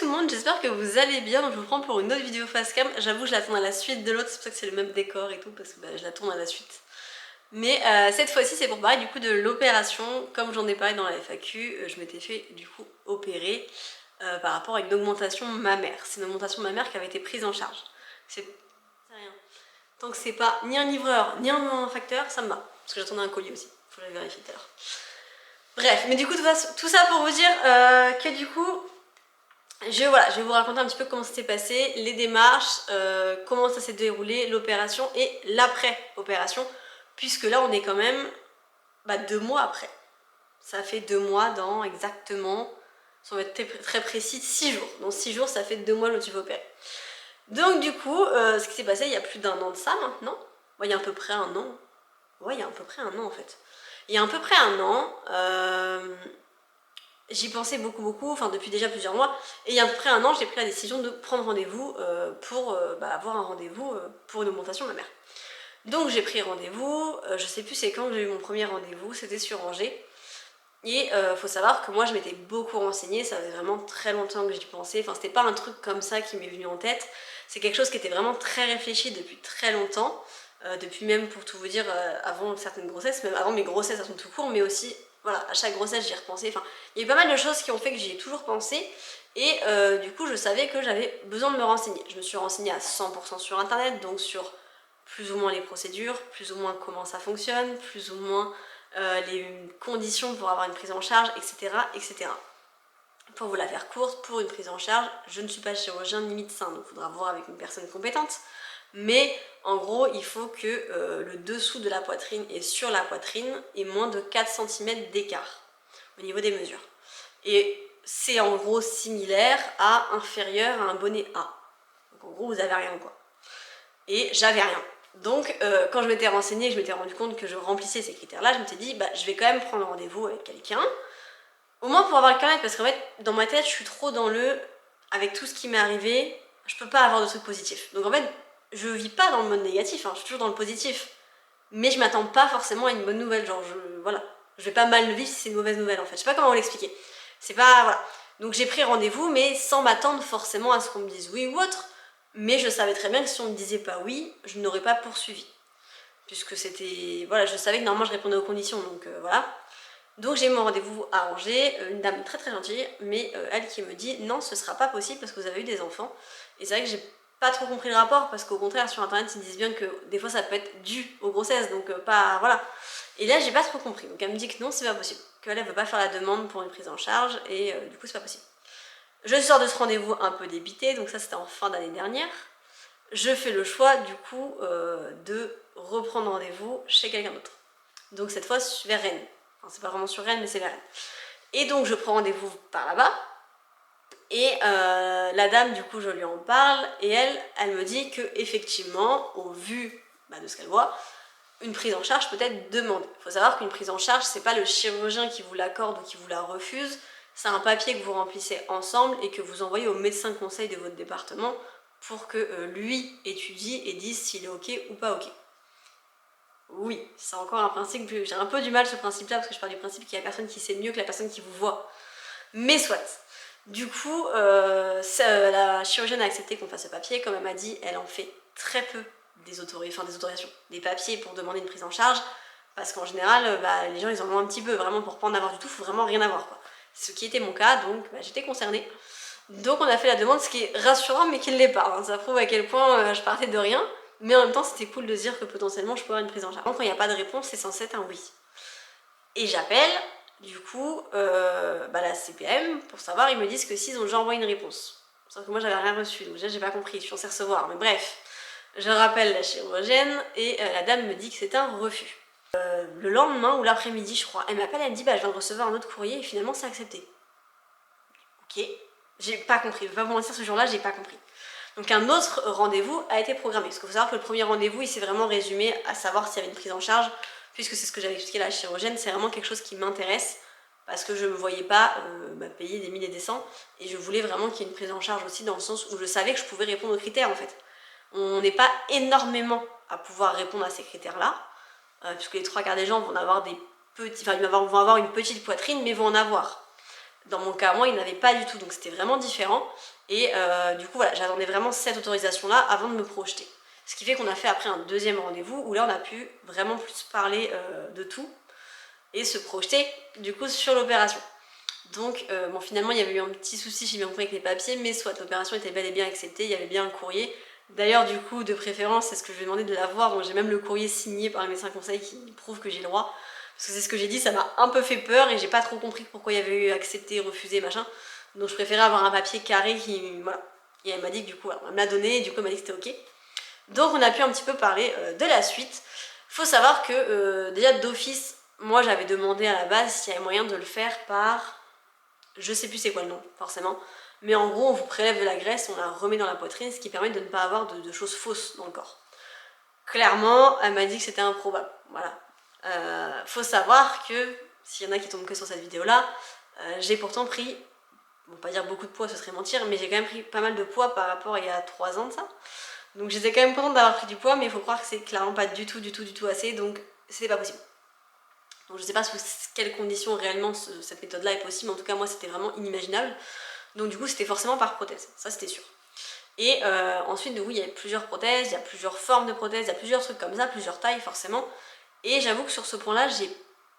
tout le monde, j'espère que vous allez bien. Donc je vous prends pour une autre vidéo face cam. J'avoue je la tourne à la suite de l'autre, c'est pour ça que c'est le même décor et tout, parce que je la tourne à la suite. Mais cette fois-ci c'est pour parler du coup de l'opération. Comme j'en ai parlé dans la FAQ, je m'étais fait du coup opérer par rapport à une augmentation mammaire. C'est une augmentation mammaire qui avait été prise en charge. C'est rien. Tant que c'est pas ni un livreur ni un facteur, ça me va. Parce que j'attendais un colis aussi, faut que je vérifie tout à l'heure. Bref, mais du coup tout ça pour vous dire que du coup je vais vous raconter un petit peu comment ça s'est passé, les démarches, comment ça s'est déroulé, l'opération et l'après-opération, puisque là on est quand même 2 mois après. Ça fait 2 mois dans exactement, si on va être très précis, 6 jours. Dans 6 jours ça fait 2 mois que je me suis fait opérer. Donc du coup, ce qui s'est passé il y a plus d'1 an de ça maintenant, il y a à peu près 1 an, ouais il y a à peu près 1 an en fait. Il y a à peu près 1 an, j'y pensais beaucoup, enfin depuis déjà plusieurs mois, et il y a à peu près 1 an, j'ai pris la décision de prendre rendez-vous pour avoir un rendez-vous pour une augmentation mammaire. Donc j'ai pris rendez-vous, je sais plus c'est quand que j'ai eu mon premier rendez-vous, c'était sur Angers. Et faut savoir que moi je m'étais beaucoup renseignée, ça faisait vraiment très longtemps que j'y pensais, enfin c'était pas un truc comme ça qui m'est venu en tête, c'est quelque chose qui était vraiment très réfléchi depuis très longtemps, depuis même pour tout vous dire avant certaines grossesses, même avant mes grossesses à son tout court, mais aussi voilà, à chaque grossesse j'y repensais, enfin il y a eu pas mal de choses qui ont fait que j'y ai toujours pensé, et du coup je savais que j'avais besoin de me renseigner. Je me suis renseignée à 100% sur internet, donc sur plus ou moins les procédures, plus ou moins comment ça fonctionne, plus ou moins les conditions pour avoir une prise en charge, etc., etc. Pour vous la faire courte, pour une prise en charge, je ne suis pas chirurgien ni médecin, donc il faudra voir avec une personne compétente. Mais en gros, il faut que le dessous de la poitrine et sur la poitrine ait moins de 4 cm d'écart au niveau des mesures. Et c'est en gros similaire à inférieur à un bonnet A. Donc en gros, vous avez rien quoi. Et j'avais rien. Donc quand je m'étais renseignée, je m'étais rendu compte que je remplissais ces critères-là, je m'étais dit, je vais quand même prendre rendez-vous avec quelqu'un, au moins pour avoir le carnet, parce qu'en fait, dans ma tête, je suis trop dans le, avec tout ce qui m'est arrivé, je peux pas avoir de trucs positifs. Donc en fait, je vis pas dans le mode négatif, hein, je suis toujours dans le positif. Mais je m'attends pas forcément à une bonne nouvelle, genre voilà. Je vais pas mal le vivre si c'est une mauvaise nouvelle en fait. Je sais pas comment l'expliquer. C'est pas, voilà. Donc j'ai pris rendez-vous, mais sans m'attendre forcément à ce qu'on me dise oui ou autre. Mais je savais très bien que si on me disait pas oui, je n'aurais pas poursuivi. Puisque c'était, voilà, je savais que normalement je répondais aux conditions, donc voilà. Donc j'ai eu mon rendez-vous à Angers, une dame très très gentille, mais elle qui me dit non, ce sera pas possible parce que vous avez eu des enfants. Et c'est vrai que j'ai pas trop compris le rapport, parce qu'au contraire sur internet ils disent bien que des fois ça peut être dû aux grossesses, donc pas, voilà. Et là j'ai pas trop compris, donc elle me dit que non, c'est pas possible, qu'elle veut pas faire la demande pour une prise en charge, et du coup c'est pas possible. Je sors de ce rendez-vous un peu débitée, donc ça c'était en fin d'année dernière. Je fais le choix du coup de reprendre rendez-vous chez quelqu'un d'autre. Donc cette fois vers Rennes. Enfin, c'est pas vraiment sur Rennes, mais c'est vers Rennes. Et donc je prends rendez-vous par là-bas. Et la dame, du coup, je lui en parle. Et elle me dit que effectivement, au vu de ce qu'elle voit, une prise en charge peut être demandée. Il faut savoir qu'une prise en charge, c'est pas le chirurgien qui vous l'accorde ou qui vous la refuse. C'est un papier que vous remplissez ensemble et que vous envoyez au médecin conseil de votre département pour que lui étudie et dise s'il est ok ou pas ok. Oui, c'est encore un principe, j'ai un peu du mal ce principe-là parce que je pars du principe qu'il y a personne qui sait mieux que la personne qui vous voit. Mais soit. Du coup, la chirurgienne a accepté qu'on fasse ce papier, comme elle m'a dit, elle en fait très peu des autorisations, des papiers pour demander une prise en charge, parce qu'en général, les gens ils en ont un petit peu, vraiment pour pas en avoir du tout, il faut vraiment rien avoir quoi. Ce qui était mon cas, donc j'étais concernée. Donc on a fait la demande, ce qui est rassurant mais qui ne l'est pas, hein. Ça prouve à quel point je partais de rien. Mais en même temps, c'était cool de se dire que potentiellement je peux avoir une prise en charge. Quand il n'y a pas de réponse, c'est censé être un oui. Et j'appelle, du coup, la CPM pour savoir, ils me disent que s'ils ont déjà envoyé une réponse. Sauf que moi, j'avais rien reçu, donc déjà, j'ai pas compris, je suis censée recevoir. Mais bref, je rappelle la chirurgienne et la dame me dit que c'est un refus. Le lendemain ou l'après-midi, je crois, elle m'appelle, elle me dit je viens de recevoir un autre courrier et finalement, c'est accepté. Ok, j'ai pas compris, je vais pas vous mentir, ce jour-là, j'ai pas compris. Donc un autre rendez-vous a été programmé. Parce qu'il faut savoir que le premier rendez-vous, il s'est vraiment résumé à savoir s'il y avait une prise en charge, puisque c'est ce que j'avais expliqué à la chirurgienne, c'est vraiment quelque chose qui m'intéresse, parce que je ne me voyais pas payer des 1000 et des 100, et je voulais vraiment qu'il y ait une prise en charge aussi, dans le sens où je savais que je pouvais répondre aux critères en fait. On n'est pas énormément à pouvoir répondre à ces critères-là, puisque les 3 quarts des gens vont avoir des petits, vont avoir une petite poitrine, mais vont en avoir. Dans mon cas, moi, il n'avait pas du tout, donc c'était vraiment différent. Et du coup, voilà, j'attendais vraiment cette autorisation-là avant de me projeter. Ce qui fait qu'on a fait après un deuxième rendez-vous où là, on a pu vraiment plus parler de tout et se projeter du coup sur l'opération. Donc, bon, finalement, il y avait eu un petit souci, j'ai bien compris, avec les papiers, mais soit l'opération était bel et bien acceptée, il y avait bien un courrier. D'ailleurs, du coup, de préférence, c'est ce que je vais demander de l'avoir, donc j'ai même le courrier signé par le médecin conseil qui prouve que j'ai le droit. Parce que c'est ce que j'ai dit, ça m'a un peu fait peur et j'ai pas trop compris pourquoi il y avait eu accepté, refusé, machin. Donc je préférais avoir un papier carré qui. Voilà. Et elle m'a dit que du coup, elle me l'a donné et du coup, elle m'a dit que c'était ok. Donc on a pu un petit peu parler de la suite. Faut savoir que déjà d'office, moi j'avais demandé à la base s'il y avait moyen de le faire par. Je sais plus c'est quoi le nom, forcément. Mais en gros, on vous prélève de la graisse, on la remet dans la poitrine, ce qui permet de ne pas avoir de choses fausses dans le corps. Clairement, elle m'a dit que c'était improbable. Voilà. Faut savoir que, s'il y en a qui tombent que sur cette vidéo-là, j'ai pourtant pris, bon pas dire beaucoup de poids, ce serait mentir, mais j'ai quand même pris pas mal de poids par rapport à il y a 3 ans de ça. Donc j'étais quand même contente d'avoir pris du poids, mais il faut croire que c'est clairement pas du tout assez, donc c'était pas possible. Donc je sais pas sous quelles conditions réellement cette méthode-là est possible, mais en tout cas moi c'était vraiment inimaginable. Donc du coup c'était forcément par prothèse, ça c'était sûr. Et ensuite, oui, il y a plusieurs prothèses, il y a plusieurs formes de prothèses, il y a plusieurs trucs comme ça, plusieurs tailles forcément. Et j'avoue que sur ce point-là, j'ai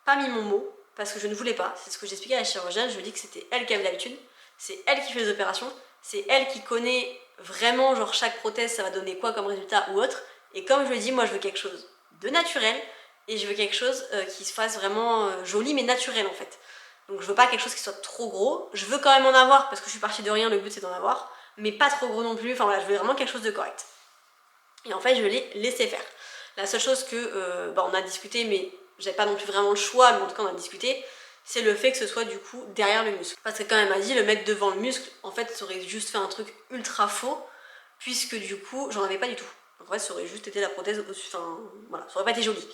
pas mis mon mot, parce que je ne voulais pas. C'est ce que j'expliquais à la chirurgienne, je lui ai dit que c'était elle qui avait l'habitude, c'est elle qui fait les opérations, c'est elle qui connaît vraiment, genre chaque prothèse, ça va donner quoi comme résultat ou autre. Et comme je lui ai dit, moi je veux quelque chose de naturel, et je veux quelque chose qui se fasse vraiment joli, mais naturel en fait. Donc je veux pas quelque chose qui soit trop gros, je veux quand même en avoir, parce que je suis partie de rien, le but c'est d'en avoir, mais pas trop gros non plus, enfin voilà, je voulais vraiment quelque chose de correct. Et en fait, je l'ai laissé faire. La seule chose que, on a discuté, mais j'avais pas non plus vraiment le choix, mais en tout cas on a discuté, c'est le fait que ce soit du coup derrière le muscle. Parce que quand elle m'a dit, le mettre devant le muscle, en fait, ça aurait juste fait un truc ultra faux, puisque du coup, j'en avais pas du tout. En fait, ça aurait juste été la prothèse au-dessus, enfin, voilà, ça aurait pas été joli.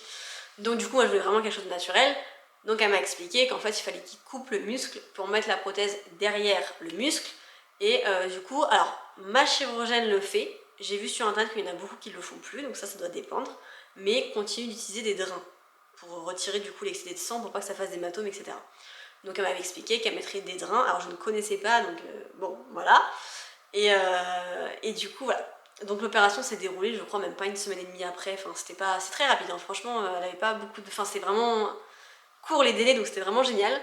Donc du coup, moi je voulais vraiment quelque chose de naturel. Donc elle m'a expliqué qu'en fait, il fallait qu'il coupe le muscle pour mettre la prothèse derrière le muscle. Et du coup, alors, ma chirurgienne le fait. J'ai vu sur internet qu'il y en a beaucoup qui le font plus, donc ça doit dépendre. Mais continue d'utiliser des drains pour retirer du coup l'excédé de sang pour pas que ça fasse des hématomes, etc. Donc elle m'avait expliqué qu'elle mettrait des drains. Alors je ne connaissais pas, donc bon, voilà. Et du coup, voilà. Donc l'opération s'est déroulée, je crois, même pas une semaine et demie après. Enfin, c'était pas, c'est très rapide, hein. Franchement, elle avait pas beaucoup de. Enfin, c'était vraiment court les délais, donc c'était vraiment génial.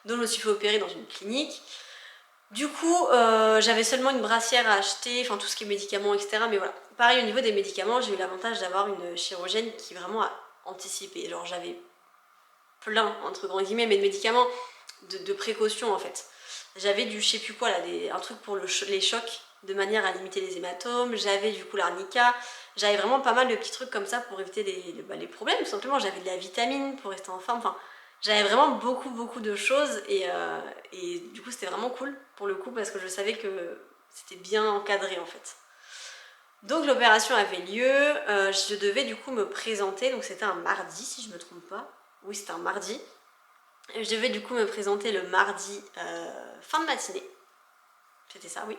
Donc je me suis fait opérer dans une clinique. Du coup, j'avais seulement une brassière à acheter, enfin tout ce qui est médicaments, etc. Mais voilà. Pareil, au niveau des médicaments, j'ai eu l'avantage d'avoir une chirurgienne qui vraiment a anticipé. Genre, j'avais plein, entre grands guillemets, mais de médicaments de précaution en fait. J'avais du je sais plus quoi là, un truc pour les chocs de manière à limiter les hématomes, j'avais du coup l'arnica, j'avais vraiment pas mal de petits trucs comme ça pour éviter les problèmes tout simplement, j'avais de la vitamine pour rester en forme, enfin j'avais vraiment beaucoup de choses et du coup c'était vraiment cool pour le coup parce que je savais que c'était bien encadré en fait. Donc l'opération avait lieu, je devais du coup me présenter, donc c'était un mardi si je me trompe pas, oui c'était un mardi. Je devais du coup me présenter le mardi fin de matinée, c'était ça, oui.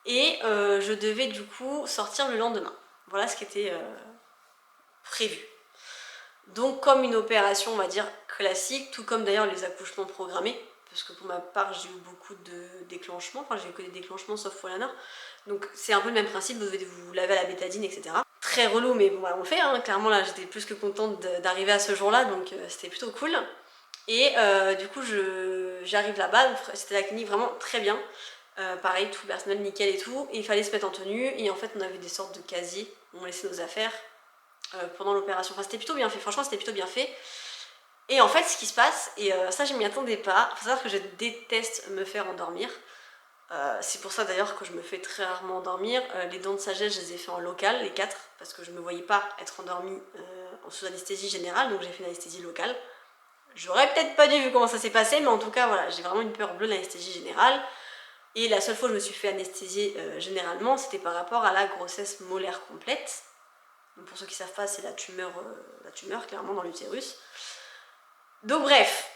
Et je devais du coup sortir le lendemain. Voilà ce qui était prévu. Donc comme une opération, on va dire, classique, tout comme d'ailleurs les accouchements programmés, parce que pour ma part, j'ai eu beaucoup de déclenchements, enfin j'ai eu que des déclenchements sauf pour l'ANA. Donc c'est un peu le même principe, vous devez vous laver à la bétadine, etc. Très relou, mais bon, voilà, on le fait, hein. Clairement là j'étais plus que contente d'arriver à ce jour-là, donc c'était plutôt cool. Et du coup, j'arrive là-bas, c'était la clinique vraiment très bien. Pareil, tout le personnel nickel et tout. Et il fallait se mettre en tenue. Et en fait, on avait des sortes de casiers où on laissait nos affaires pendant l'opération. Enfin, c'était plutôt bien fait. Franchement, c'était plutôt bien fait. Et en fait, ce qui se passe, et ça, je m'y attendais pas. Il faut savoir que je déteste me faire endormir. C'est pour ça d'ailleurs que je me fais très rarement endormir. Les dents de sagesse, je les ai fait en local, les 4, parce que je me voyais pas être endormie sous anesthésie générale. Donc j'ai fait une anesthésie locale. J'aurais peut-être pas dû vu comment ça s'est passé, mais en tout cas, voilà, j'ai vraiment une peur bleue de l'anesthésie générale. Et la seule fois où je me suis fait anesthésier généralement, c'était par rapport à la grossesse molaire complète. Donc pour ceux qui savent pas, c'est la tumeur clairement dans l'utérus. Donc bref,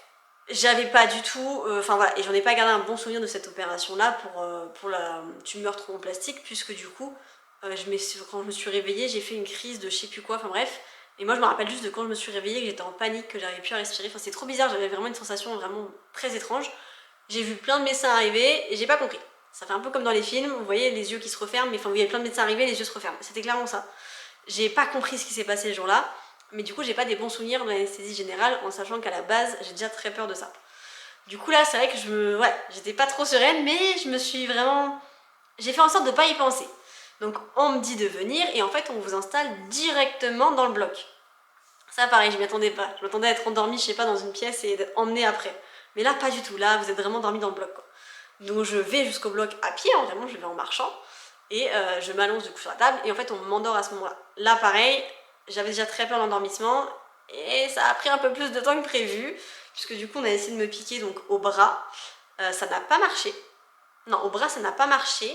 j'avais pas du tout, enfin voilà, et j'en ai pas gardé un bon souvenir de cette opération-là pour la tumeur tromboplastique, puisque du coup, quand je me suis réveillée, j'ai fait une crise de je sais plus quoi, enfin bref. Et moi je me rappelle juste de quand je me suis réveillée, que j'étais en panique, que j'arrivais plus à respirer, enfin c'est trop bizarre, j'avais vraiment une sensation vraiment très étrange. J'ai vu plein de médecins arriver et j'ai pas compris. Ça fait un peu comme dans les films, vous voyez les yeux qui se referment, mais enfin vous voyez plein de médecins arriver, les yeux se referment. C'était clairement ça. J'ai pas compris ce qui s'est passé ce jour-là, mais du coup j'ai pas des bons souvenirs de l'anesthésie générale en sachant qu'à la base j'ai déjà très peur de ça. Du coup là c'est vrai que ouais, j'étais pas trop sereine, mais je me suis vraiment... J'ai fait en sorte de pas y penser. Donc on me dit de venir et en fait on vous installe directement dans le bloc. Ça pareil, je m'y attendais pas. Je m'attendais à être endormie, je sais pas, dans une pièce et d'être emmenée après. Mais là pas du tout, là vous êtes vraiment dormi dans le bloc quoi. Donc je vais jusqu'au bloc à pied, hein, vraiment je vais en marchant. Et je m'allonge du coup sur la table et en fait on m'endort à ce moment-là. Là pareil, j'avais déjà très peur d'endormissement et ça a pris un peu plus de temps que prévu puisque du coup on a essayé de me piquer donc au bras. Ça n'a pas marché. Non, au bras ça n'a pas marché.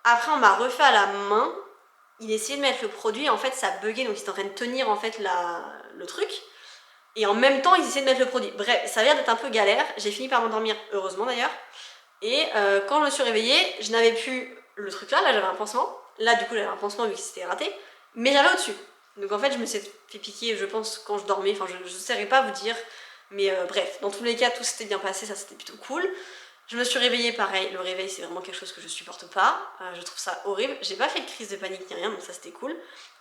Après on m'a refait à la main. Il essayait de mettre le produit et en fait ça buguait donc il était en train de tenir en fait le truc. Et en même temps ils essayaient de mettre le produit. Bref, ça a l'air d'être un peu galère. J'ai fini par m'endormir, heureusement d'ailleurs. Et quand je me suis réveillée, je n'avais plus le truc là j'avais un pansement. Là du coup j'avais un pansement vu que c'était raté. Mais j'avais au-dessus. Donc en fait je me suis fait piquer je pense quand je dormais. Enfin je ne saurais pas vous dire. Mais bref, dans tous les cas tout s'était bien passé, ça c'était plutôt cool. Je me suis réveillée pareil, le réveil c'est vraiment quelque chose que je supporte pas, je trouve ça horrible. J'ai pas fait de crise de panique ni rien donc ça c'était cool.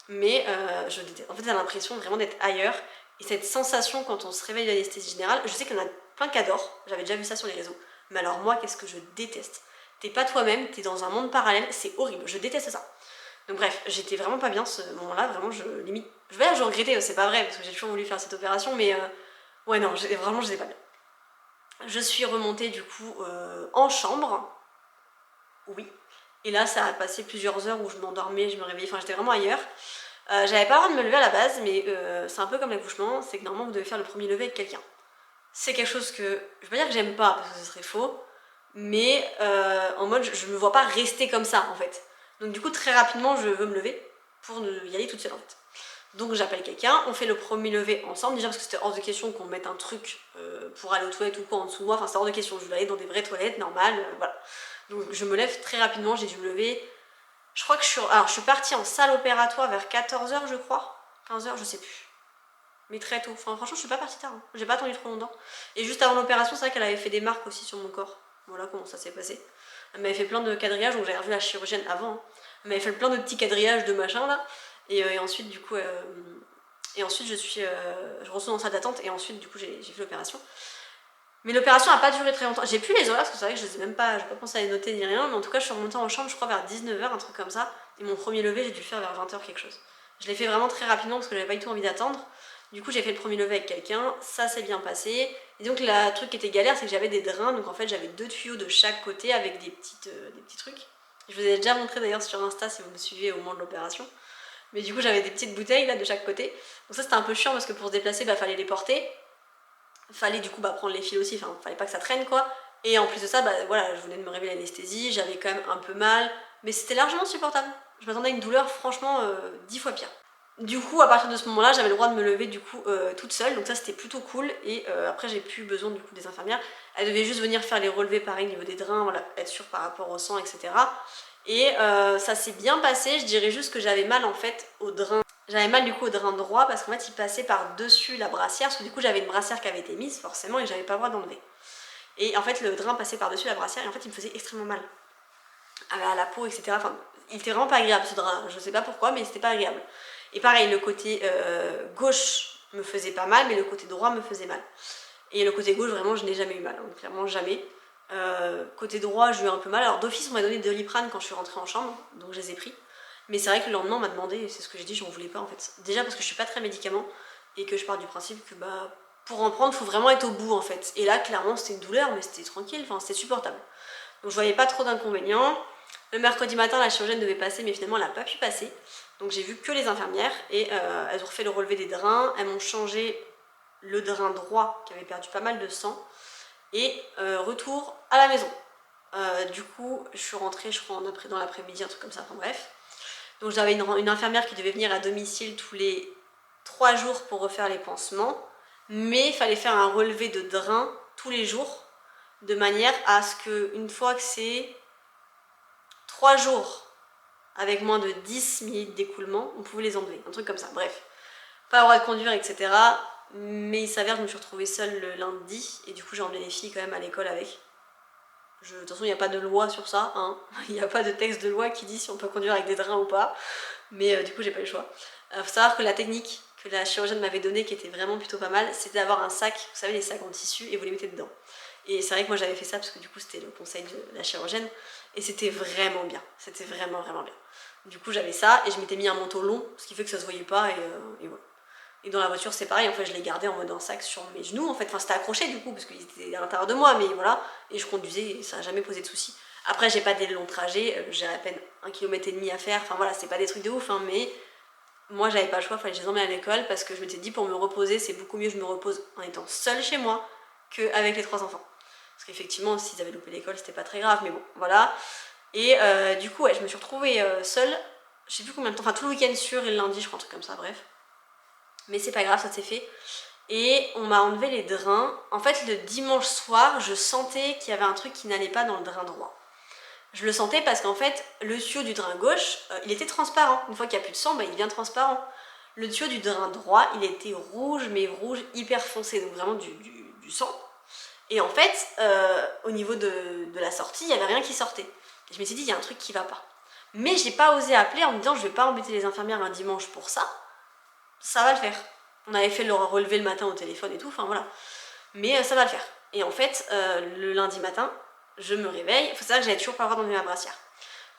Mais je déteste. En fait j'ai l'impression vraiment d'être ailleurs. Et cette sensation quand on se réveille de l'anesthésie générale, je sais qu'il y en a plein qui adorent, j'avais déjà vu ça sur les réseaux. Mais alors moi, qu'est-ce que je déteste. T'es pas toi-même, t'es dans un monde parallèle, c'est horrible, je déteste ça. Donc bref, j'étais vraiment pas bien ce moment-là, vraiment je vais dire je regrettais, c'est pas vrai, parce que j'ai toujours voulu faire cette opération, mais ouais non, vraiment j'étais pas bien. Je suis remontée du coup en chambre, oui, et là ça a passé plusieurs heures où je m'endormais, je me réveillais, enfin j'étais vraiment ailleurs. J'avais pas le droit de me lever à la base, mais c'est un peu comme l'accouchement, c'est que normalement vous devez faire le premier lever avec quelqu'un. C'est quelque chose que, je vais pas dire que j'aime pas, parce que ce serait faux, mais en mode je me vois pas rester comme ça en fait. Donc du coup très rapidement je veux me lever pour y aller toute seule en fait. Donc j'appelle quelqu'un, on fait le premier lever ensemble, déjà parce que c'était hors de question qu'on mette un truc pour aller aux toilettes ou quoi en dessous de moi, enfin c'est hors de question, je voulais aller dans des vraies toilettes normales, voilà. Donc je me lève très rapidement, j'ai dû me lever, je crois que je suis partie en salle opératoire vers 14h je crois, 15h je sais plus. Mais très tôt, enfin franchement je suis pas partie tard, hein. J'ai pas attendu trop longtemps. Et juste avant l'opération c'est vrai qu'elle avait fait des marques aussi sur mon corps, voilà comment ça s'est passé. Elle m'avait fait plein de quadrillages, donc j'avais revu la chirurgienne avant, hein. Elle m'avait fait plein de petits quadrillages de machin là, et ensuite du coup, je retourne en salle d'attente et ensuite du coup j'ai fait l'opération. Mais l'opération a pas duré très longtemps, j'ai plus les horaires parce que c'est vrai que je les ai même pas, j'ai pas pensé à les noter ni rien, mais en tout cas je suis remontée en chambre je crois vers 19h, un truc comme ça, et mon premier lever j'ai dû le faire vers 20h quelque chose. Je l'ai fait vraiment très rapidement parce que j'avais pas du tout envie d'attendre. Du coup j'ai fait le premier lever avec quelqu'un, ça s'est bien passé. Et donc le truc qui était galère c'est que j'avais des drains, donc en fait j'avais 2 tuyaux de chaque côté avec des petits trucs. Je vous ai déjà montré d'ailleurs sur Insta si vous me suivez au moment de l'opération. Mais du coup j'avais des petites bouteilles là de chaque côté. Donc ça c'était un peu chiant parce que pour se déplacer fallait les porter. Fallait du coup prendre les fils aussi, enfin fallait pas que ça traîne quoi. Et en plus de ça, voilà, je venais de me réveiller l'anesthésie, j'avais quand même un peu mal, mais c'était largement supportable. Je m'attendais à une douleur franchement 10 fois pire. Du coup, à partir de ce moment-là, j'avais le droit de me lever du coup toute seule, donc ça c'était plutôt cool. Et après, j'ai plus besoin du coup des infirmières. Elles devaient juste venir faire les relevés pareil au niveau des drains, voilà, être sûre par rapport au sang, etc. Et ça s'est bien passé. Je dirais juste que j'avais mal en fait au drain. J'avais mal du coup au drain droit parce qu'en fait, il passait par-dessus la brassière, parce que du coup, j'avais une brassière qui avait été mise forcément et j'avais pas le droit d'enlever. Et en fait, le drain passait par-dessus la brassière et en fait, il me faisait extrêmement mal à la peau, etc. Enfin, il était vraiment pas agréable ce drap. Je sais pas pourquoi, mais c'était pas agréable. Et pareil, le côté gauche me faisait pas mal, mais le côté droit me faisait mal. Et le côté gauche, vraiment, je n'ai jamais eu mal, hein, clairement jamais. Côté droit, j'ai eu un peu mal. Alors d'office, on m'a donné de Doliprane quand je suis rentrée en chambre, donc je les ai pris. Mais c'est vrai que le lendemain, on m'a demandé, et c'est ce que j'ai dit, j'en voulais pas en fait. Déjà parce que je suis pas très médicament, et que je pars du principe que pour en prendre, il faut vraiment être au bout en fait. Et là, clairement, c'était une douleur, mais c'était tranquille, enfin, c'était supportable. Donc je voyais pas trop d'inconvénients. Le mercredi matin, la chirurgienne devait passer, mais finalement, elle n'a pas pu passer. Donc j'ai vu que les infirmières, et elles ont refait le relevé des drains, elles m'ont changé le drain droit, qui avait perdu pas mal de sang, et retour à la maison. Du coup, je suis rentrée, je crois, dans l'après-midi, un truc comme ça, enfin bref. Donc j'avais une infirmière qui devait venir à domicile tous les 3 jours pour refaire les pansements, mais il fallait faire un relevé de drain tous les jours, de manière à ce que, une fois que c'est 3 jours avec moins de 10 minutes d'écoulement, on pouvait les enlever, un truc comme ça, bref. Pas le droit de conduire, etc. mais il s'avère que je me suis retrouvée seule le lundi et du coup j'ai emmené les filles quand même à l'école avec. De toute façon, il n'y a pas de loi sur ça, hein. Il n'y a pas de texte de loi qui dit si on peut conduire avec des drains ou pas, mais du coup j'ai pas eu le choix. Faut savoir que la technique que la chirurgienne m'avait donnée, qui était vraiment plutôt pas mal, c'était d'avoir un sac, vous savez les sacs en tissu, et vous les mettez dedans. Et c'est vrai que moi j'avais fait ça parce que du coup c'était le conseil de la chirurgienne, et c'était vraiment bien, c'était vraiment bien. Du coup j'avais ça, et je m'étais mis un manteau long, ce qui fait que ça se voyait pas, et voilà. Et dans la voiture c'est pareil, en fait je l'ai gardé en mode un sac sur mes genoux, en fait, enfin c'était accroché du coup, parce qu'il était à l'intérieur de moi, mais voilà, et je conduisais et ça n'a jamais posé de soucis. Après j'ai pas des longs trajets, j'ai à peine 1,5 km à faire, enfin voilà, c'est pas des trucs de ouf, hein, mais moi j'avais pas le choix, fallait que je les emmène à l'école, parce que je m'étais dit pour me reposer, c'est beaucoup mieux que je me repose en étant seule chez moi, qu'avec les 3 enfants. Parce qu'effectivement, s'ils avaient loupé l'école, c'était pas très grave, mais bon, voilà. Et du coup, ouais, je me suis retrouvée seule, je sais plus combien de temps, enfin tout le week-end sûr et le lundi, je crois, un truc comme ça, bref. Mais c'est pas grave, ça s'est fait. Et on m'a enlevé les drains. En fait, le dimanche soir, je sentais qu'il y avait un truc qui n'allait pas dans le drain droit. Je le sentais parce qu'en fait, le tuyau du drain gauche, il était transparent. Une fois qu'il n'y a plus de sang, bah, il devient transparent. Le tuyau du drain droit, il était rouge, mais rouge hyper foncé, donc vraiment du sang. Et en fait, au niveau de la sortie, il n'y avait rien qui sortait. Et je me suis dit, il y a un truc qui va pas. Mais j'ai pas osé appeler en me disant, je vais pas embêter les infirmières un dimanche pour ça. Ça va le faire. On avait fait le relevé le matin au téléphone et tout, enfin voilà. Mais ça va le faire. Et en fait, le lundi matin, je me réveille. Il faut savoir que j'avais toujours pas le droit d'enlever ma brassière.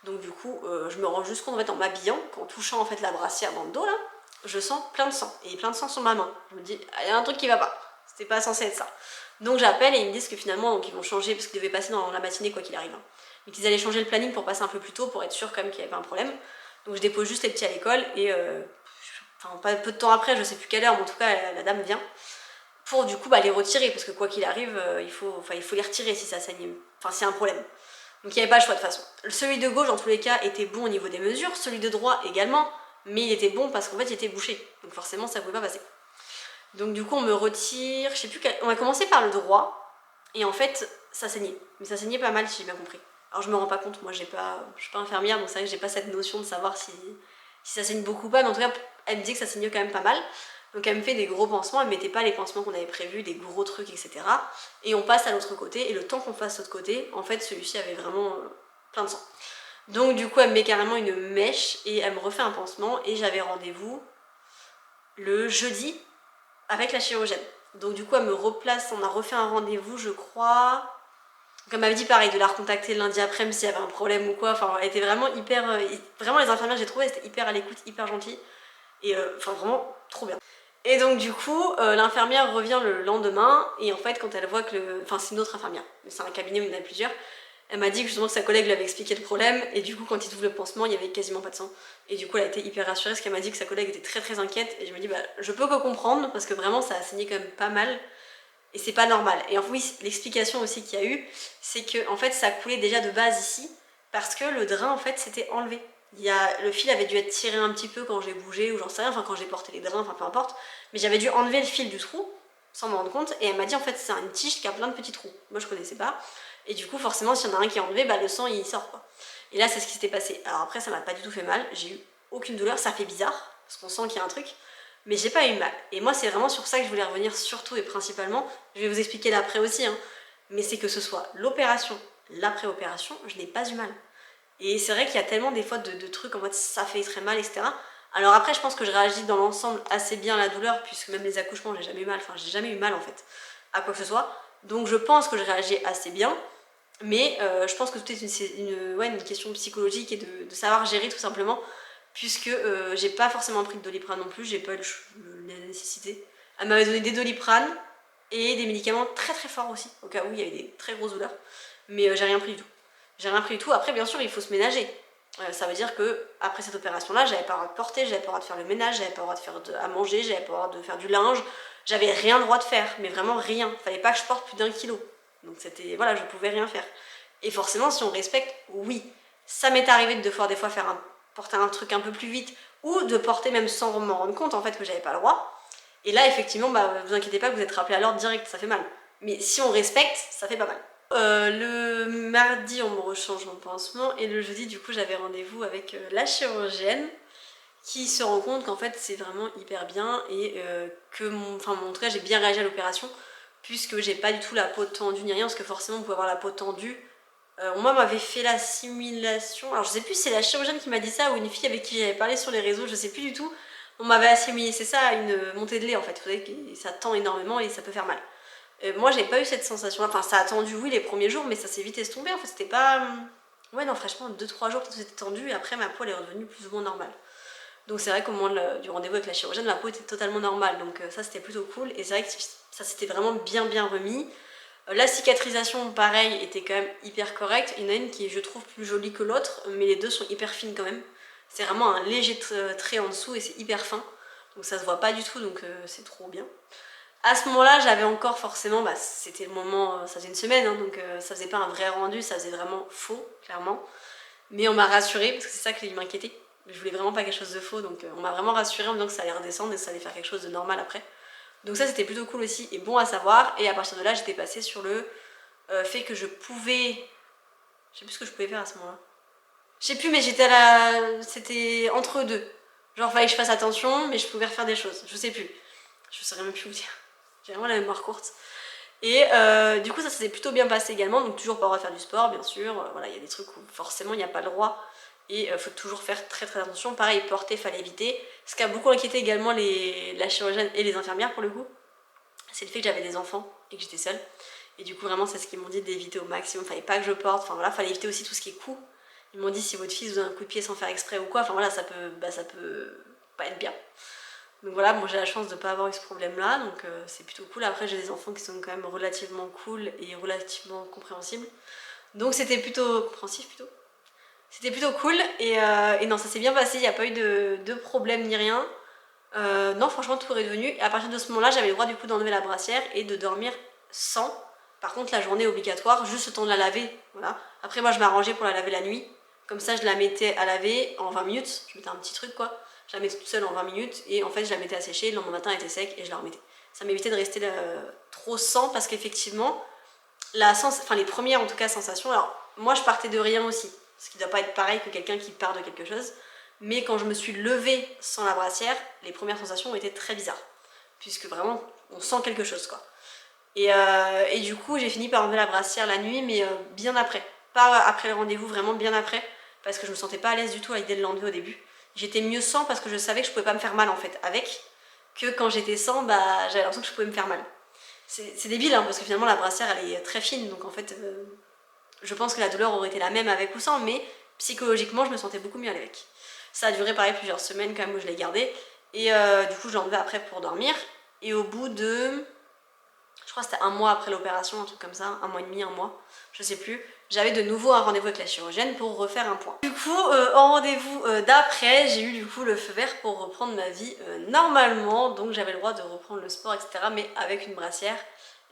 Donc du coup, je me rends juste compte en fait en m'habillant, qu'en touchant en fait la brassière dans le dos là, je sens plein de sang. Et plein de sang sur ma main. Je me dis, il y a un truc qui va pas. C'était pas censé être ça. Donc j'appelle et ils me disent que finalement, donc, ils vont changer, parce qu'ils devaient passer dans la matinée quoi qu'il arrive. Hein. Mais qu'ils allaient changer le planning pour passer un peu plus tôt, pour être sûr quand même qu'il n'y avait pas un problème. Donc je dépose juste les petits à l'école et enfin pas peu de temps après, je sais plus quelle heure, mais en tout cas la dame vient pour du coup les retirer, parce que quoi qu'il arrive, il faut les retirer si ça saigne, enfin s'il y a un problème. Donc il n'y avait pas le choix de toute façon. Celui de gauche, dans tous les cas, était bon au niveau des mesures, celui de droit également, mais il était bon parce qu'en fait il était bouché, donc forcément ça pouvait pas passer. Donc du coup on me retire, je sais plus, on a commencé par le droit, et en fait ça saignait, mais ça saignait pas mal si j'ai bien compris. Alors je me rends pas compte, moi je suis pas infirmière, donc c'est vrai que j'ai pas cette notion de savoir si ça saigne beaucoup ou pas, mais en tout cas elle me dit que ça saignait quand même pas mal. Donc elle me fait des gros pansements, elle mettait pas les pansements qu'on avait prévus, des gros trucs, etc. Et on passe à l'autre côté, et le temps qu'on passe de l'autre côté, en fait celui-ci avait vraiment plein de sang. Donc du coup elle me met carrément une mèche, et elle me refait un pansement, et j'avais rendez-vous le jeudi avec la chirurgienne. Donc du coup elle me replace, on a refait un rendez-vous je crois. Donc elle m'avait dit pareil de la recontacter lundi après-midi s'il y avait un problème ou quoi. Enfin elle était vraiment hyper, vraiment les infirmières j'ai trouvé, elles étaient hyper à l'écoute, hyper gentilles. Et enfin vraiment trop bien. Et donc du coup l'infirmière revient le lendemain, et en fait quand elle voit que enfin c'est une autre infirmière, mais c'est un cabinet où il y en a plusieurs, elle m'a dit que justement que sa collègue lui avait expliqué le problème, et du coup quand il ouvre le pansement il y avait quasiment pas de sang, et du coup elle a été hyper rassurée parce qu'elle m'a dit que sa collègue était très inquiète, et je me dis je peux que comprendre parce que vraiment ça a saigné quand même pas mal, et c'est pas normal. Et en oui, l'explication aussi qu'il y a eu, c'est que en fait ça coulait déjà de base ici, parce que le drain en fait s'était enlevé. Le fil avait dû être tiré un petit peu quand j'ai bougé, ou j'en sais rien, enfin quand j'ai porté les drains, enfin peu importe, mais j'avais dû enlever le fil du trou, sans me rendre compte, et elle m'a dit en fait c'est une tige qui a plein de petits trous. Moi je connaissais pas, et du coup forcément s'il y en a un qui est enlevé, le sang il sort quoi. Et là c'est ce qui s'était passé. Alors après ça m'a pas du tout fait mal, j'ai eu aucune douleur, ça fait bizarre, parce qu'on sent qu'il y a un truc, mais j'ai pas eu mal. Et moi c'est vraiment sur ça que je voulais revenir surtout et principalement, je vais vous expliquer l'après aussi, hein, mais c'est que ce soit l'opération, l'après-opération, je n'ai pas eu mal. Et c'est vrai qu'il y a tellement des fois de trucs en mode ça fait très mal, etc. Alors après je pense que je réagis dans l'ensemble assez bien à la douleur, puisque même les accouchements j'ai jamais eu mal, enfin j'ai jamais eu mal en fait, à quoi que ce soit. Donc je pense que je réagis assez bien, mais je pense que tout est une question psychologique et de savoir gérer tout simplement, puisque j'ai pas forcément pris de Doliprane non plus, j'ai pas eu la nécessité. Elle m'avait donné des Doliprane et des médicaments très forts aussi, au cas où il y avait des très grosses douleurs, mais j'ai rien pris du tout. J'ai rien pris du tout. Après bien sûr il faut se ménager. Ça veut dire que après cette opération là, j'avais pas le droit de porter, j'avais pas le droit de faire le ménage, j'avais pas le droit de faire à manger, j'avais pas le droit de faire du linge, j'avais rien le droit de faire, mais vraiment rien. Fallait pas que je porte plus d'1 kilo. Donc c'était, voilà, je pouvais rien faire. Et forcément si on respecte, oui. Ça m'est arrivé de devoir des fois porter un truc un peu plus vite, ou de porter même sans m'en rendre compte en fait que j'avais pas le droit. Et là effectivement, vous inquiétez pas que vous êtes rappelé à l'ordre direct, ça fait mal. Mais si on respecte, ça fait pas mal. Le mardi on me rechange mon pansement, et le jeudi du coup j'avais rendez-vous avec la chirurgienne qui se rend compte qu'en fait c'est vraiment hyper bien et que en tout cas j'ai bien réagi à l'opération puisque j'ai pas du tout la peau tendue ni rien, parce que forcément on pouvait avoir la peau tendue. Moi m'avait fait la simulation, alors je sais plus si c'est la chirurgienne qui m'a dit ça ou une fille avec qui j'avais parlé sur les réseaux, je sais plus du tout. On m'avait assimilé, c'est ça, à une montée de lait en fait, vous savez que ça tend énormément et ça peut faire mal. Moi j'ai pas eu cette sensation, enfin ça a tendu oui les premiers jours mais ça s'est vite estompé en fait, c'était pas... Ouais non franchement 2-3 jours tout s'était tendu et après ma peau elle est redevenue plus ou moins normale. Donc c'est vrai qu'au moment du rendez-vous avec la chirurgienne, ma peau était totalement normale, donc ça c'était plutôt cool et c'est vrai que ça s'était vraiment bien remis. La cicatrisation, pareil, était quand même hyper correcte. Il y en a une qui est, je trouve, plus jolie que l'autre, mais les deux sont hyper fines quand même. C'est vraiment un léger trait en dessous et c'est hyper fin. Donc ça se voit pas du tout, donc c'est trop bien. À ce moment-là, j'avais encore forcément, c'était le moment, ça faisait une semaine, hein, donc ça faisait pas un vrai rendu, ça faisait vraiment faux, clairement. Mais on m'a rassurée, parce que c'est ça qui m'inquiétait. Je voulais vraiment pas quelque chose de faux, donc on m'a vraiment rassurée en me disant que ça allait redescendre et que ça allait faire quelque chose de normal après. Donc ça c'était plutôt cool aussi et bon à savoir. Et à partir de là j'étais passée sur le fait que je pouvais... Je sais plus ce que je pouvais faire à ce moment-là. Je sais plus mais j'étais à la... C'était entre deux. Genre fallait que je fasse attention mais je pouvais refaire des choses. Je sais plus. Je saurais même plus vous dire. J'ai vraiment la mémoire courte. Et du coup ça s'est plutôt bien passé également. Donc toujours pas le droit de faire du sport bien sûr. Voilà, il y a des trucs où forcément il n'y a pas le droit. Et il faut toujours faire très attention. Pareil, porter, fallait éviter. Ce qui a beaucoup inquiété également la chirurgienne et les infirmières pour le coup, c'est le fait que j'avais des enfants et que j'étais seule. Et du coup, vraiment, c'est ce qu'ils m'ont dit d'éviter au maximum. Fallait pas que je porte. Enfin voilà, fallait éviter aussi tout ce qui est coup. Ils m'ont dit si votre fils vous donne un coup de pied sans faire exprès ou quoi, enfin voilà, ça peut pas être bien. Donc voilà, moi j'ai la chance de pas avoir eu ce problème-là, donc c'est plutôt cool. Après, j'ai des enfants qui sont quand même relativement cool et relativement compréhensibles. Donc c'était plutôt compréhensif plutôt. C'était plutôt cool et non, ça s'est bien passé, il n'y a pas eu de problème ni rien. Non, franchement, tout est revenu. Et à partir de ce moment-là, j'avais le droit du coup d'enlever la brassière et de dormir sans. Par contre, la journée obligatoire, juste le temps de la laver. Voilà. Après, moi, je m'arrangeais pour la laver la nuit. Comme ça, je la mettais à laver en 20 minutes. Je mettais un petit truc, quoi. Je la mettais toute seule en 20 minutes et en fait, je la mettais à sécher. Le lendemain matin, elle était sec et je la remettais. Ça m'évitait de rester trop sans parce qu'effectivement, les premières en tout cas sensations. Alors, moi, je partais de rien aussi. Ce qui ne doit pas être pareil que quelqu'un qui part de quelque chose. Mais quand je me suis levée sans la brassière, les premières sensations ont été très bizarres. Puisque vraiment, on sent quelque chose, quoi. Et du coup, j'ai fini par enlever la brassière la nuit, mais bien après. Pas après le rendez-vous, vraiment bien après. Parce que je me sentais pas à l'aise du tout à l'idée de l'enlever au début. J'étais mieux sans parce que je savais que je pouvais pas me faire mal, en fait, avec. Que quand j'étais sans, j'avais l'impression que je pouvais me faire mal. C'est débile, hein, parce que finalement, la brassière, elle est très fine. Donc en fait, je pense que la douleur aurait été la même avec ou sans, mais psychologiquement, je me sentais beaucoup mieux avec. Ça a duré pareil plusieurs semaines quand même où je l'ai gardé. Et du coup, je l'ai enlevé après pour dormir. Et au bout de... Je crois que c'était un mois après l'opération, un truc comme ça, un mois et demi, un mois, je sais plus. J'avais de nouveau un rendez-vous avec la chirurgienne pour refaire un point. Du coup, en rendez-vous d'après, j'ai eu du coup le feu vert pour reprendre ma vie normalement. Donc j'avais le droit de reprendre le sport, etc. mais avec une brassière.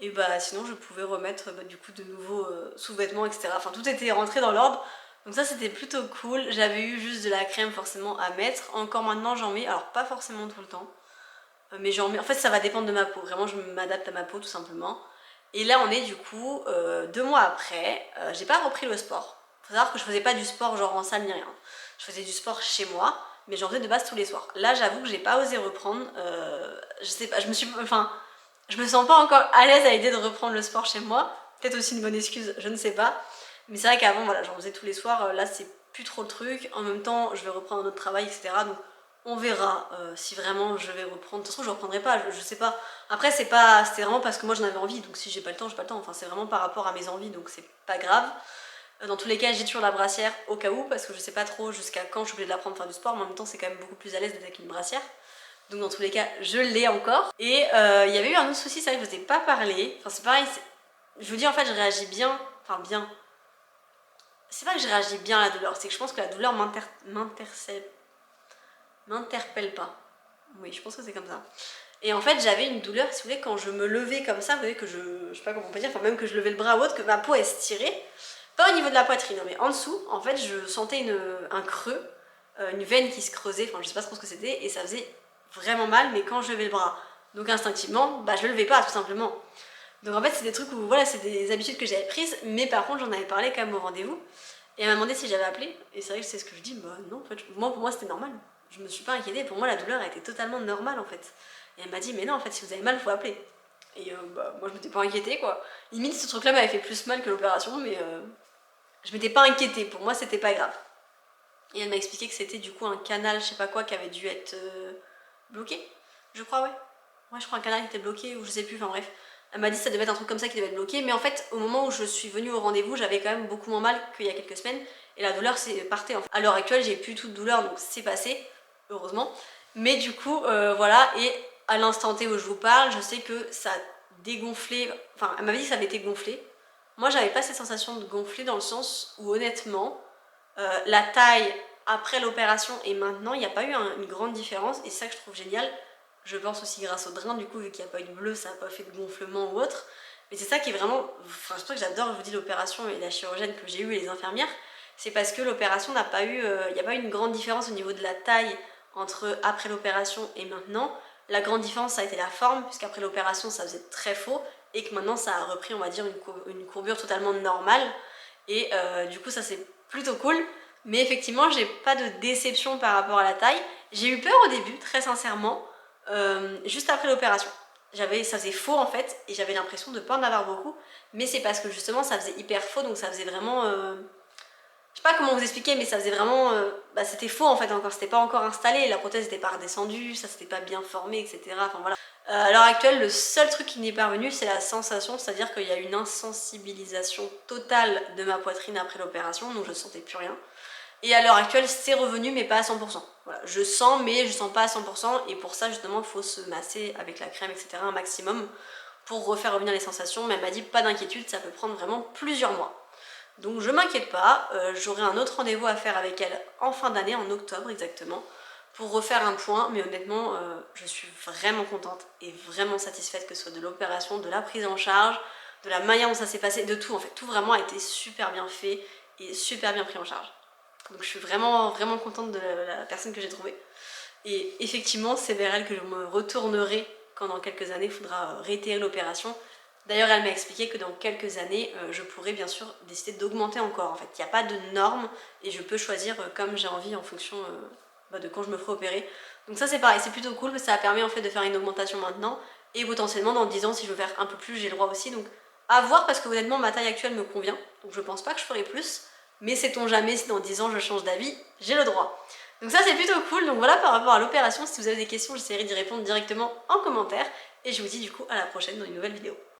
Et sinon je pouvais remettre du coup de nouveaux sous-vêtements, etc. Enfin tout était rentré dans l'ordre. Donc ça c'était plutôt cool. J'avais eu juste de la crème forcément à mettre. Encore maintenant j'en mets, alors pas forcément tout le temps. Mais j'en mets, en fait ça va dépendre de ma peau. Vraiment je m'adapte à ma peau tout simplement. Et là on est du coup 2 mois après. J'ai pas repris le sport. Faut savoir que je faisais pas du sport genre en salle ni rien. Je faisais du sport chez moi. Mais j'en faisais de base tous les soirs. Là j'avoue que j'ai pas osé reprendre. Je sais pas, je me sens pas encore à l'aise à l'idée de reprendre le sport chez moi. Peut-être aussi une bonne excuse, je ne sais pas. Mais c'est vrai qu'avant, voilà, j'en faisais tous les soirs. Là, c'est plus trop le truc. En même temps, je vais reprendre un autre travail, etc. Donc, on verra si vraiment je vais reprendre. De toute façon, je reprendrai pas, je sais pas. Après, c'était vraiment parce que moi, j'en avais envie. Donc, si j'ai pas le temps, j'ai pas le temps. Enfin, c'est vraiment par rapport à mes envies. Donc, c'est pas grave. Dans tous les cas, j'ai toujours la brassière au cas où. Parce que je sais pas trop jusqu'à quand je suis obligée de la prendre pour faire du sport. Mais en même temps, c'est quand même beaucoup plus à l'aise d'être avec une brassière. Donc dans tous les cas, je l'ai encore. Et il y avait eu un autre souci, c'est vrai que je vous ai pas parlé. Enfin c'est pareil, je vous dis en fait je réagis bien. Enfin bien. C'est pas que je réagis bien à la douleur, c'est que je pense que la douleur m'interpelle pas. Oui, je pense que c'est comme ça. Et en fait j'avais une douleur, si vous voulez, quand je me levais comme ça, vous voyez que je sais pas comment on peut dire, enfin même que je levais le bras ou autre, que ma peau elle se tirait. Pas au niveau de la poitrine, mais en dessous, en fait je sentais un creux, une veine qui se creusait, enfin je sais pas trop ce que c'était, et ça faisait vraiment mal, mais quand je levais le bras. Donc instinctivement, je le levais pas tout simplement. Donc en fait c'est des trucs où voilà, c'est des habitudes que j'avais prises, mais par contre j'en avais parlé quand même au rendez-vous. Et elle m'a demandé si j'avais appelé, et c'est vrai que c'est ce que je dis, non en fait, pour moi c'était normal. je me suis pas inquiétée, pour moi la douleur a été totalement normale en fait. Et elle m'a dit mais non en fait si vous avez mal faut appeler. Et bah, moi je m'étais pas inquiétée quoi. Limite ce truc là m'avait fait plus mal que l'opération mais je m'étais pas inquiétée, pour moi c'était pas grave. Et elle m'a expliqué que c'était du coup un canal je sais pas quoi qui avait dû être bloqué, je crois ouais. Ouais je crois un canal qui était bloqué ou je sais plus, enfin bref. Elle m'a dit que ça devait être un truc comme ça qui devait être bloqué, mais en fait au moment où je suis venue au rendez-vous j'avais quand même beaucoup moins mal qu'il y a quelques semaines et la douleur c'est partait en fait. À l'heure actuelle j'ai plus toute douleur donc c'est passé, heureusement. Mais du coup voilà, et à l'instant T où je vous parle je sais que ça a dégonflé, enfin elle m'avait dit que ça avait été gonflé. Moi j'avais pas cette sensation de gonfler dans le sens où honnêtement la taille après l'opération et maintenant il n'y a pas eu une grande différence et c'est ça que je trouve génial. Je pense aussi grâce au drain, du coup, vu qu'il n'y a pas eu de bleu, ça n'a pas fait de gonflement ou autre. Mais c'est ça qui est vraiment. Enfin, je trouve que j'adore, je vous dis, l'opération et la chirurgienne que j'ai eue et les infirmières. C'est parce que l'opération n'a pas eu. Il n'y a pas eu une grande différence au niveau de la taille entre après l'opération et maintenant. La grande différence, ça a été la forme, puisqu'après l'opération, ça faisait très faux. Et que maintenant, ça a repris, on va dire, une courbure totalement normale. Et du coup, ça c'est plutôt cool. Mais effectivement, j'ai pas de déception par rapport à la taille. J'ai eu peur au début, très sincèrement. Juste après l'opération. Ça faisait faux en fait et j'avais l'impression de pas en avoir beaucoup, mais c'est parce que justement ça faisait hyper faux donc ça faisait vraiment je sais pas comment vous expliquer mais ça faisait vraiment bah, c'était faux en fait encore, c'était pas encore installé, la prothèse n'était pas redescendue, ça s'était pas bien formé etc. Enfin voilà. À l'heure actuelle le seul truc qui n'est pas revenu c'est la sensation, c'est à dire qu'il y a une insensibilisation totale de ma poitrine après l'opération donc je sentais plus rien. Et à l'heure actuelle, c'est revenu, mais pas à 100%. Voilà, je sens, mais je sens pas à 100%. Et pour ça, justement, il faut se masser avec la crème, etc. un maximum pour refaire revenir les sensations. Mais elle m'a dit, pas d'inquiétude, ça peut prendre vraiment plusieurs mois. Donc je m'inquiète pas, j'aurai un autre rendez-vous à faire avec elle en fin d'année, en octobre exactement, pour refaire un point. Mais honnêtement, je suis vraiment contente et vraiment satisfaite que ce soit de l'opération, de la prise en charge, de la manière dont ça s'est passé, de tout en fait. Tout vraiment a été super bien fait et super bien pris en charge. Donc je suis vraiment vraiment contente de la personne que j'ai trouvée. Et effectivement, c'est vers elle que je me retournerai quand dans quelques années il faudra réitérer l'opération. D'ailleurs, elle m'a expliqué que dans quelques années, je pourrais bien sûr décider d'augmenter encore. En fait, il n'y a pas de normes et je peux choisir comme j'ai envie en fonction de quand je me ferai opérer. Donc ça c'est pareil, c'est plutôt cool parce que ça permet en fait de faire une augmentation maintenant et potentiellement dans 10 ans si je veux faire un peu plus j'ai le droit aussi. Donc à voir parce que honnêtement ma taille actuelle me convient. Donc je pense pas que je ferai plus. Mais sait-on jamais si dans 10 ans je change d'avis, j'ai le droit. Donc ça c'est plutôt cool, donc voilà par rapport à l'opération, si vous avez des questions j'essaierai d'y répondre directement en commentaire. Et je vous dis du coup à la prochaine dans une nouvelle vidéo.